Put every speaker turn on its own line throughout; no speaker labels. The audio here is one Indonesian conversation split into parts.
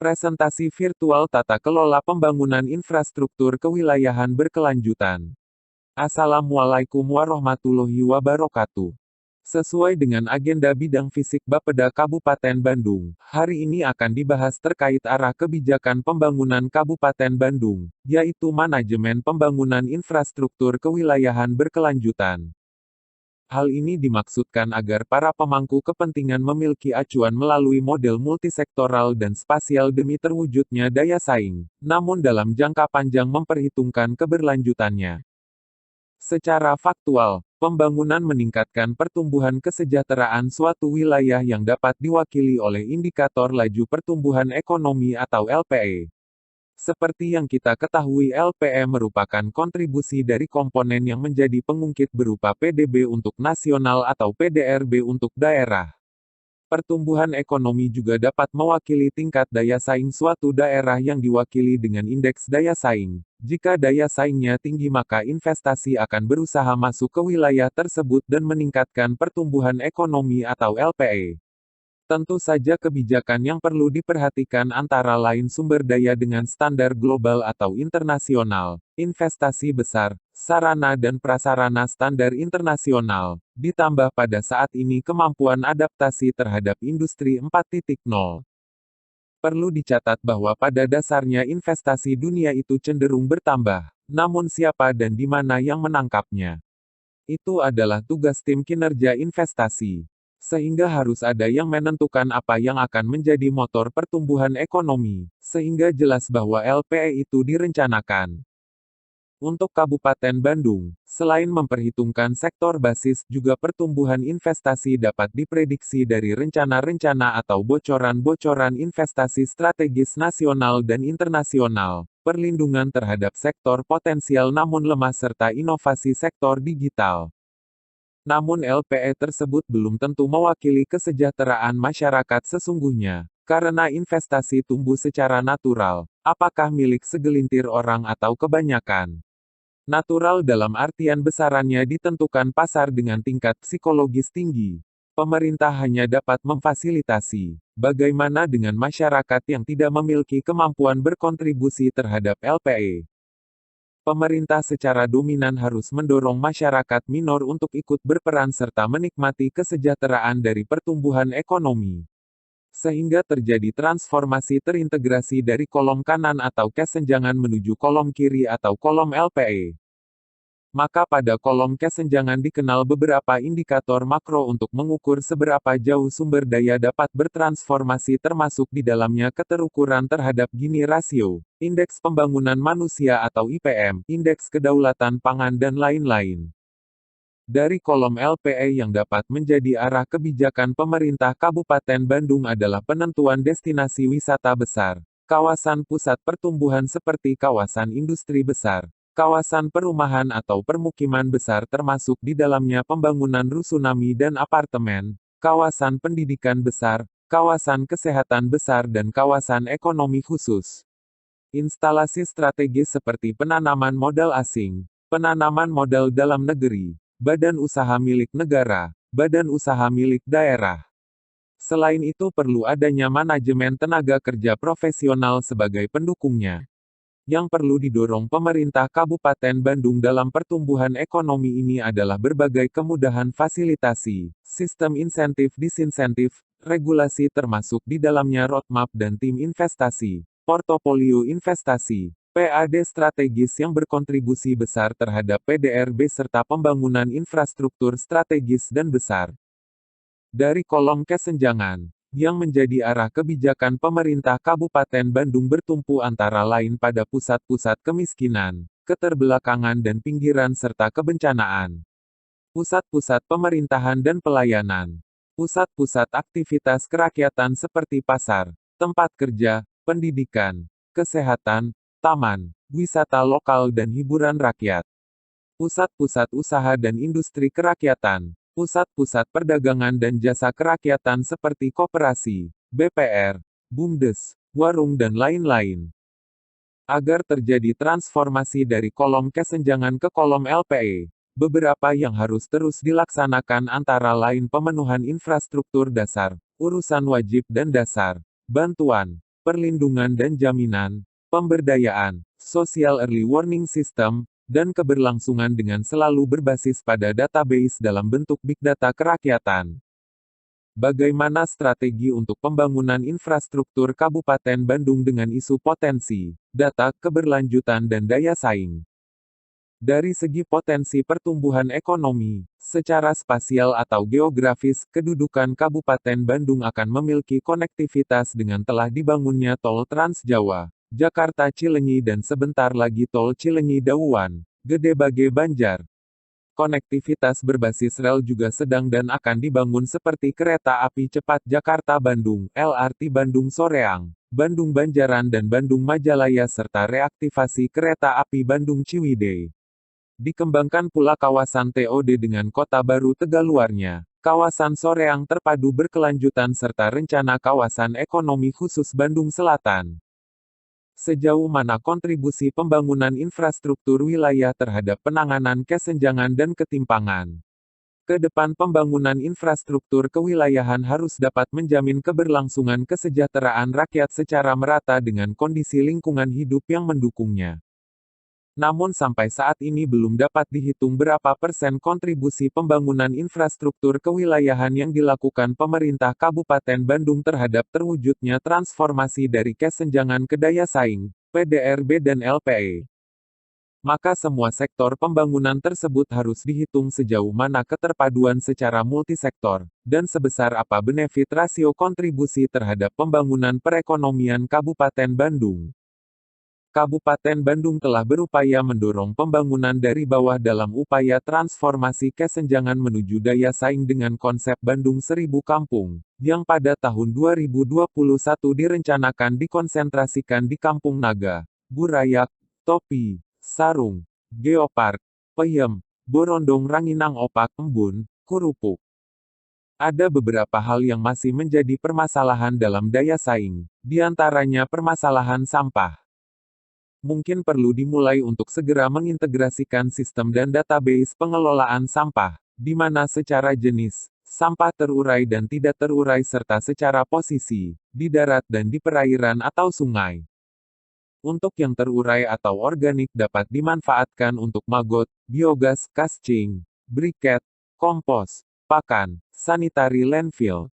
Presentasi virtual Tata Kelola Pembangunan Infrastruktur Kewilayahan Berkelanjutan. Assalamualaikum warahmatullahi wabarakatuh. Sesuai dengan agenda bidang fisik Bapeda Kabupaten Bandung, hari ini akan dibahas terkait arah kebijakan pembangunan Kabupaten Bandung, yaitu manajemen pembangunan infrastruktur kewilayahan berkelanjutan. Hal ini dimaksudkan agar para pemangku kepentingan memiliki acuan melalui model multisektoral dan spasial demi terwujudnya daya saing, namun dalam jangka panjang memperhitungkan keberlanjutannya. Secara faktual, pembangunan meningkatkan pertumbuhan kesejahteraan suatu wilayah yang dapat diwakili oleh indikator laju pertumbuhan ekonomi atau LPE. Seperti yang kita ketahui, LPE merupakan kontribusi dari komponen yang menjadi pengungkit berupa PDB untuk nasional atau PDRB untuk daerah. Pertumbuhan ekonomi juga dapat mewakili tingkat daya saing suatu daerah yang diwakili dengan indeks daya saing. Jika daya saingnya tinggi, maka investasi akan berusaha masuk ke wilayah tersebut dan meningkatkan pertumbuhan ekonomi atau LPE. Tentu saja kebijakan yang perlu diperhatikan antara lain sumber daya dengan standar global atau internasional, investasi besar, sarana dan prasarana standar internasional, ditambah pada saat ini kemampuan adaptasi terhadap industri 4.0. Perlu dicatat bahwa pada dasarnya investasi dunia itu cenderung bertambah, namun siapa dan di mana yang menangkapnya? Itu adalah tugas tim kinerja investasi. Sehingga harus ada yang menentukan apa yang akan menjadi motor pertumbuhan ekonomi, sehingga jelas bahwa LPE itu direncanakan. Untuk Kabupaten Bandung, selain memperhitungkan sektor basis, juga pertumbuhan investasi dapat diprediksi dari rencana-rencana atau bocoran-bocoran investasi strategis nasional dan internasional, perlindungan terhadap sektor potensial namun lemah serta inovasi sektor digital. Namun LPE tersebut belum tentu mewakili kesejahteraan masyarakat sesungguhnya, karena investasi tumbuh secara natural, apakah milik segelintir orang atau kebanyakan. Natural dalam artian besarannya ditentukan pasar dengan tingkat psikologis tinggi. Pemerintah hanya dapat memfasilitasi. Bagaimana dengan masyarakat yang tidak memiliki kemampuan berkontribusi terhadap LPE? Pemerintah secara dominan harus mendorong masyarakat minor untuk ikut berperan serta menikmati kesejahteraan dari pertumbuhan ekonomi. Sehingga terjadi transformasi terintegrasi dari kolom kanan atau kesenjangan menuju kolom kiri atau kolom LPE. Maka pada kolom kesenjangan dikenal beberapa indikator makro untuk mengukur seberapa jauh sumber daya dapat bertransformasi termasuk di dalamnya keterukuran terhadap Gini rasio, indeks pembangunan manusia atau IPM, indeks kedaulatan pangan dan lain-lain. Dari kolom LPE yang dapat menjadi arah kebijakan pemerintah Kabupaten Bandung adalah penentuan destinasi wisata besar, kawasan pusat pertumbuhan seperti kawasan industri besar, kawasan perumahan atau permukiman besar termasuk di dalamnya pembangunan rusunami dan apartemen, kawasan pendidikan besar, kawasan kesehatan besar dan kawasan ekonomi khusus. Instalasi strategis seperti penanaman modal asing, penanaman modal dalam negeri, badan usaha milik negara, badan usaha milik daerah. Selain itu perlu adanya manajemen tenaga kerja profesional sebagai pendukungnya. Yang perlu didorong pemerintah Kabupaten Bandung dalam pertumbuhan ekonomi ini adalah berbagai kemudahan fasilitasi, sistem insentif-disinsentif, regulasi termasuk di dalamnya roadmap dan tim investasi, portofolio investasi, PAD strategis yang berkontribusi besar terhadap PDRB serta pembangunan infrastruktur strategis dan besar. Dari kolom kesenjangan, yang menjadi arah kebijakan pemerintah Kabupaten Bandung bertumpu antara lain pada pusat-pusat kemiskinan, keterbelakangan dan pinggiran serta kebencanaan. Pusat-pusat pemerintahan dan pelayanan. Pusat-pusat aktivitas kerakyatan seperti pasar, tempat kerja, pendidikan, kesehatan, taman, wisata lokal dan hiburan rakyat. Pusat-pusat usaha dan industri kerakyatan. Pusat-pusat perdagangan dan jasa kerakyatan seperti koperasi, BPR, BUMDes, warung dan lain-lain. Agar terjadi transformasi dari kolom kesenjangan ke kolom LPE, beberapa yang harus terus dilaksanakan antara lain pemenuhan infrastruktur dasar, urusan wajib dan dasar, bantuan, perlindungan dan jaminan, pemberdayaan, sosial early warning system, dan keberlangsungan dengan selalu berbasis pada database dalam bentuk big data kerakyatan. Bagaimana strategi untuk pembangunan infrastruktur Kabupaten Bandung dengan isu potensi, data, keberlanjutan dan daya saing? Dari segi potensi pertumbuhan ekonomi, secara spasial atau geografis, kedudukan Kabupaten Bandung akan memiliki konektivitas dengan telah dibangunnya Tol Trans Jawa, Jakarta Cilenyi dan sebentar lagi Tol Cilenyi Dauwan, Gede Bage Banjar. Konektivitas berbasis rel juga sedang dan akan dibangun seperti kereta api cepat Jakarta-Bandung, LRT Bandung-Soreang, Bandung-Banjaran dan Bandung-Majalaya serta reaktivasi kereta api Bandung-Ciwidey. Dikembangkan pula kawasan TOD dengan kota baru Tegaluarnya, kawasan Soreang terpadu berkelanjutan serta rencana kawasan ekonomi khusus Bandung Selatan. Sejauh mana kontribusi pembangunan infrastruktur wilayah terhadap penanganan kesenjangan dan ketimpangan? Ke depan pembangunan infrastruktur kewilayahan harus dapat menjamin keberlangsungan kesejahteraan rakyat secara merata dengan kondisi lingkungan hidup yang mendukungnya. Namun sampai saat ini belum dapat dihitung berapa persen kontribusi pembangunan infrastruktur kewilayahan yang dilakukan pemerintah Kabupaten Bandung terhadap terwujudnya transformasi dari kesenjangan ke daya saing, PDRB dan LPE. Maka semua sektor pembangunan tersebut harus dihitung sejauh mana keterpaduan secara multisektor, dan sebesar apa benefit rasio kontribusi terhadap pembangunan perekonomian Kabupaten Bandung. Kabupaten Bandung telah berupaya mendorong pembangunan dari bawah dalam upaya transformasi kesenjangan menuju daya saing dengan konsep Bandung 1000 Kampung, yang pada tahun 2021 direncanakan dikonsentrasikan di Kampung Naga, Burayak, Topi, Sarung, Geopark, Peyem, Borondong Ranginang Opak Embun, Kurupuk. Ada beberapa hal yang masih menjadi permasalahan dalam daya saing, diantaranya permasalahan sampah. Mungkin perlu dimulai untuk segera mengintegrasikan sistem dan database pengelolaan sampah, di mana secara jenis, sampah terurai dan tidak terurai serta secara posisi, di darat dan di perairan atau sungai. Untuk yang terurai atau organik dapat dimanfaatkan untuk magot, biogas, cascing, briket, kompos, pakan, sanitary landfill.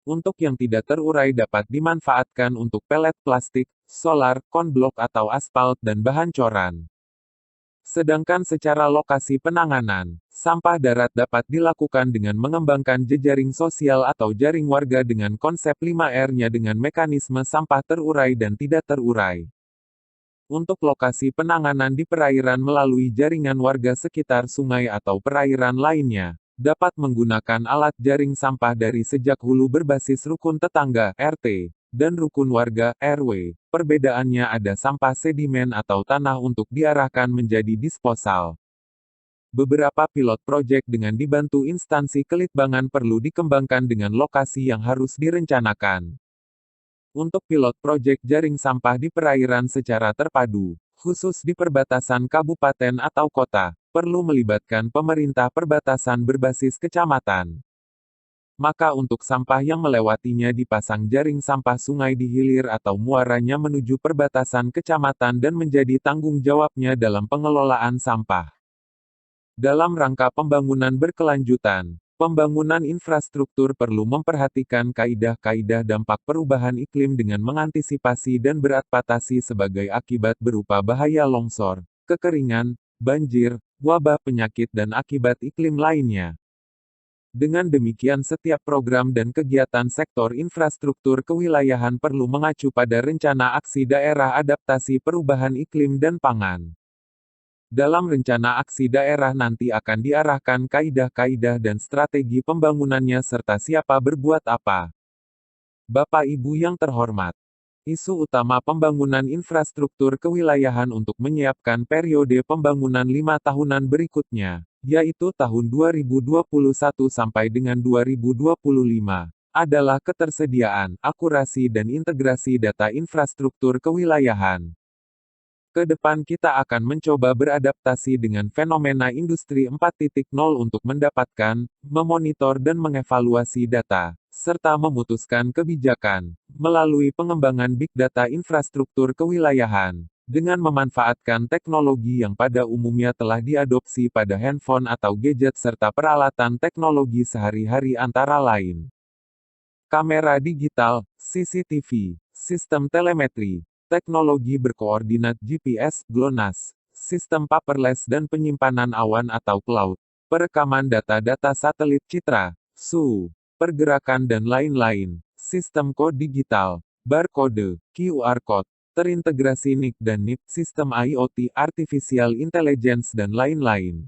Untuk yang tidak terurai dapat dimanfaatkan untuk pelet plastik, solar, konblok atau aspal, dan bahan coran. Sedangkan secara lokasi penanganan, sampah darat dapat dilakukan dengan mengembangkan jejaring sosial atau jaring warga dengan konsep 5R-nya dengan mekanisme sampah terurai dan tidak terurai. Untuk lokasi penanganan di perairan melalui jaringan warga sekitar sungai atau perairan lainnya, dapat menggunakan alat jaring sampah dari sejak hulu berbasis rukun tetangga, RT, dan rukun warga, RW. Perbedaannya ada sampah sedimen atau tanah untuk diarahkan menjadi disposal. Beberapa pilot proyek dengan dibantu instansi kelitbangan perlu dikembangkan dengan lokasi yang harus direncanakan. Untuk pilot proyek jaring sampah di perairan secara terpadu, khusus di perbatasan kabupaten atau kota, perlu melibatkan pemerintah perbatasan berbasis kecamatan. Maka untuk sampah yang melewatinya dipasang jaring sampah sungai di hilir atau muaranya menuju perbatasan kecamatan dan menjadi tanggung jawabnya dalam pengelolaan sampah. Dalam rangka pembangunan berkelanjutan, pembangunan infrastruktur perlu memperhatikan kaidah-kaidah dampak perubahan iklim dengan mengantisipasi dan beradaptasi sebagai akibat berupa bahaya longsor, kekeringan, banjir, wabah penyakit dan akibat iklim lainnya. Dengan demikian setiap program dan kegiatan sektor infrastruktur kewilayahan perlu mengacu pada rencana aksi daerah adaptasi perubahan iklim dan pangan. Dalam rencana aksi daerah nanti akan diarahkan kaidah-kaidah dan strategi pembangunannya serta siapa berbuat apa. Bapak Ibu yang terhormat, isu utama pembangunan infrastruktur kewilayahan untuk menyiapkan periode pembangunan 5 tahunan berikutnya, yaitu tahun 2021 sampai dengan 2025, adalah ketersediaan, akurasi dan integrasi data infrastruktur kewilayahan. Ke depan kita akan mencoba beradaptasi dengan fenomena Industri 4.0 untuk mendapatkan, memonitor dan mengevaluasi data, serta memutuskan kebijakan, melalui pengembangan Big Data infrastruktur kewilayahan, dengan memanfaatkan teknologi yang pada umumnya telah diadopsi pada handphone atau gadget serta peralatan teknologi sehari-hari antara lain. Kamera digital, CCTV, sistem telemetri, teknologi berkoordinat GPS, GLONASS, sistem paperless dan penyimpanan awan atau cloud, perekaman data-data satelit citra, suhu, pergerakan dan lain-lain, sistem kode digital, barcode, QR code, terintegrasi NIC dan NIP, sistem IoT, artificial intelligence dan lain-lain.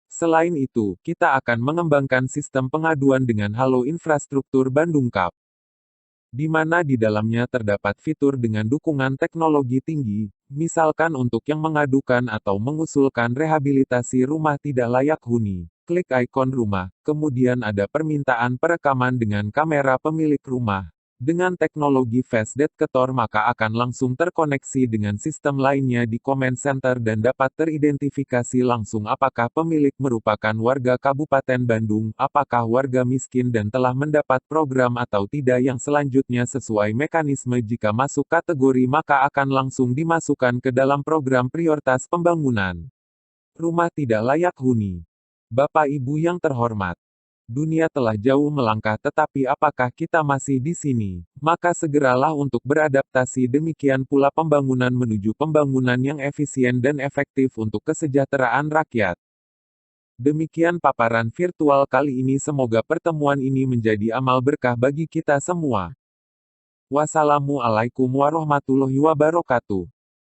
Selain itu, kita akan mengembangkan sistem pengaduan dengan Halo Infrastruktur Bandung Cup, di mana di dalamnya terdapat fitur dengan dukungan teknologi tinggi, misalkan untuk yang mengadukan atau mengusulkan rehabilitasi rumah tidak layak huni. Klik ikon rumah, kemudian ada permintaan perekaman dengan kamera pemilik rumah. Dengan teknologi face detector maka akan langsung terkoneksi dengan sistem lainnya di command center dan dapat teridentifikasi langsung apakah pemilik merupakan warga Kabupaten Bandung, apakah warga miskin dan telah mendapat program atau tidak yang selanjutnya sesuai mekanisme jika masuk kategori maka akan langsung dimasukkan ke dalam program prioritas pembangunan rumah tidak layak huni. Bapak Ibu yang terhormat, dunia telah jauh melangkah tetapi apakah kita masih di sini? Maka segeralah untuk beradaptasi demikian pula pembangunan menuju pembangunan yang efisien dan efektif untuk kesejahteraan rakyat. Demikian paparan virtual kali ini semoga pertemuan ini menjadi amal berkah bagi kita semua. Wassalamualaikum warahmatullahi wabarakatuh.